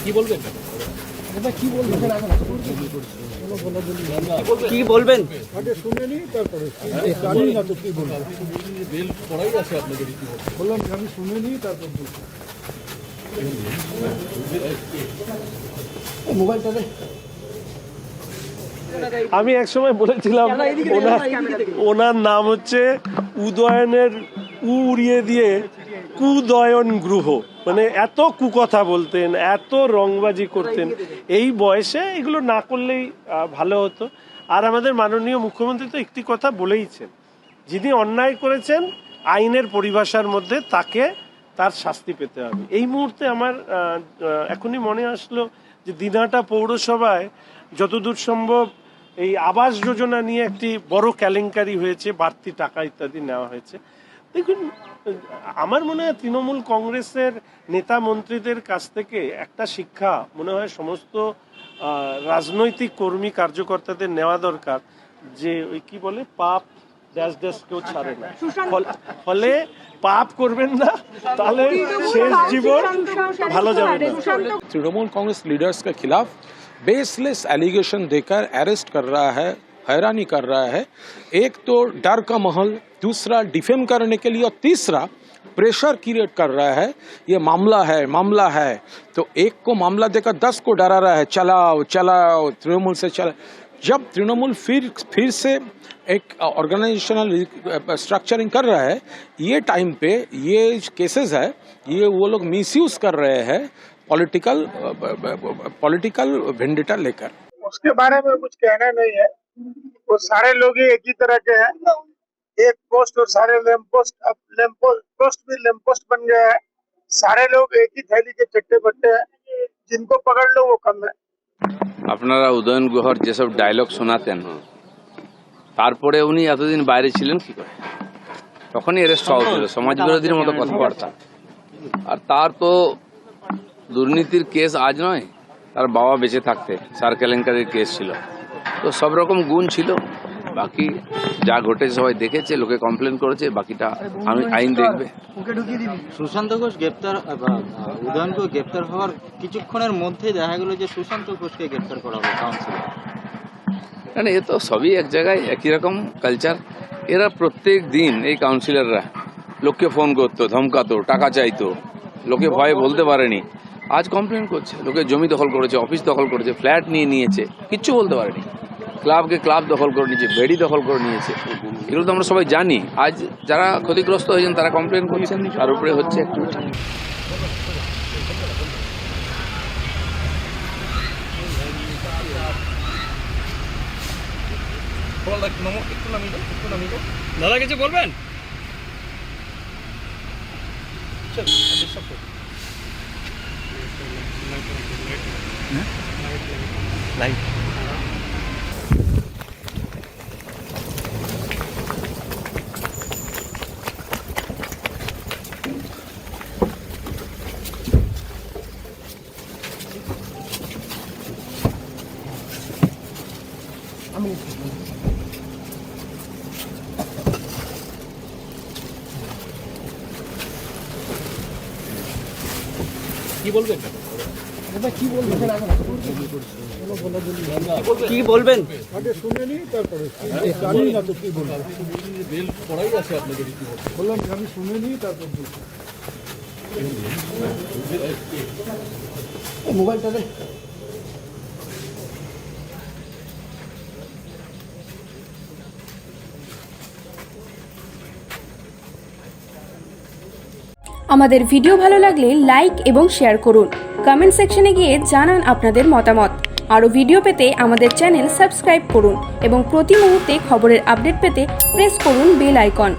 কি বলবেন? কি বলবেন? আগে শুনে নি তারপরে জানি না তো কি বলবো। বেল পড়াই আছে আপনাদের কি বললাম আমি শুনে নি তারপর বলছি। মোবাইলটা আমি একসময় বলেছিলাম ওনার নাম হচ্ছে উদয়নের উড়িয়ে দিয়ে কুদয়ন গ্রহ, মানে এত কুকথা বলতেন, এত রংবাজি করতেন। এই বয়সে এগুলো না করলেই ভালো হতো। আর আমাদের মাননীয় মুখ্যমন্ত্রী তো একটি কথা বলেইছেন, যিনি অন্যায় করেছেন আইনের পরিভাষার মধ্যে তাকে তার শাস্তি পেতে হবে। এই মুহূর্তে আমার এখনই মনে আসলো যে দিনহাটা পৌরসভায় যতদূর সম্ভব এই আবাস যোজনা নিয়ে একটি বড় কেলেঙ্কারি হয়েছে, বাড়তি টাকা ইত্যাদি নেওয়া হয়েছে। দেখুন, আমার মনে হয় তৃণমূল কংগ্রেসের নেতা মন্ত্রীদের কাছ থেকে একটা শিক্ষা মনে হয় সমস্ত রাজনৈতিক কর্মী কার্যকর্তাদের নেওয়া দরকার, যে ওই কি বলে পাপ ড্যাশ ড্যাশ কেউ ছাড়ে না। ফলে পাপ করবেন না, তাহলে শেষ জীবন ভালো যাবে না। तृणमूल कांग्रेस लीडर्स के खिलाफ बेसलेस एलिगेशन देकर अरेस्ट कर रहा है, हैरानी कर रहा है। एक तो डर का माहौल, दूसरा डिफेम करने के लिए, और तीसरा प्रेशर क्रिएट कर रहा है। ये मामला है तो एक को मामला देकर 10 को डरा रहा है, चलाओ तृणमूल से चला। जब तृणमूल फिर से एक ऑर्गेनाइजेशनल स्ट्रक्चरिंग कर रहा है, ये टाइम पे ये केसेस है, ये वो लोग मिसयूज कर रहे हैं पॉलिटिकल वेंडेटा लेकर। उसके बारे में कुछ कहना नहीं है। वो सारे लोग ही एक ही तरह के हैं, एक पोस्ट और सारे लैंप पोस्ट। अब पोस्ट भी लैंप पोस्ट बन गया है। सारे लोग एक ही थैली के चट्टे बट्टे हैं, जिनको पकड़ लो वो कम है। আপনারা উদয়ন গুহর যেসব ডায়লগ শোনাতেন, তারপরে উনি এতদিন বাইরে ছিলেন কি করে? তখনই অ্যারেস্ট হওয়া হয়েছিল, সমাজ বিরোধীর মতো কথাবার্তা। আর তার তো দুর্নীতির কেস আজ নয়, তার বাবা বেঁচে থাকতে সার কেলেঙ্কারির কেস ছিল। তো সব রকম গুণ ছিল। বাকি যা ঘটেছে সবাই দেখেছে, লোকে কমপ্লেন করেছে, বাকিটা আইন দেখবে। সুশান্ত ঘোষ গ্রেপ্তার, উদয়নকে গ্রেপ্তার হওয়ার কিছুক্ষণের মধ্যেই দেখা গেল যে সুশান্ত ঘোষকে গ্রেপ্তার করা হবে কাউন্সিলর। না, এ তো সবই এক জায়গায় একই রকম কালচার। এরা প্রত্যেক দিন এই কাউন্সিলররা লোককে ফোন করতো, ধমকাতো, টাকা চাইতো, লোকে ভয়ে বলতে পারেনি। আজ কমপ্লেন করছে, লোকে জমি দখল করেছে, অফিস দখল করেছে, ফ্ল্যাট নিয়ে নিয়েছে, কিচ্ছু বলতে পারেনি। ক্লাবকে ক্লাব দখল করে নিয়েছে, বেড়ি দখল করে নিয়েছে। এগুলো তো আমরা সবাই জানি। আজ যারা ক্ষতিগ্রস্ত হয়েছেন তারা কমপ্লেন করছেন, তার উপরে হচ্ছে অ্যাক্টিভিটি। দাদা কিছু বলবেন? লাইট কি বলবেন? কি বলবেন? আগে শুনে নি তারপরে জানি না তো কি বলবো। বেল পড়াই আছে আপনাদের কি বললাম আমি শুনে নি তারপর বলছি। মোবাইলটা আমাদের ভিডিও ভালো লাগলে লাইক এবং শেয়ার করুন। কমেন্ট সেকশনে গিয়ে জানান আপনাদের মতামত। আরও ভিডিও পেতে আমাদের চ্যানেল সাবস্ক্রাইব করুন এবং প্রতি মুহূর্তে খবরের আপডেট পেতে প্রেস করুন বেল আইকন।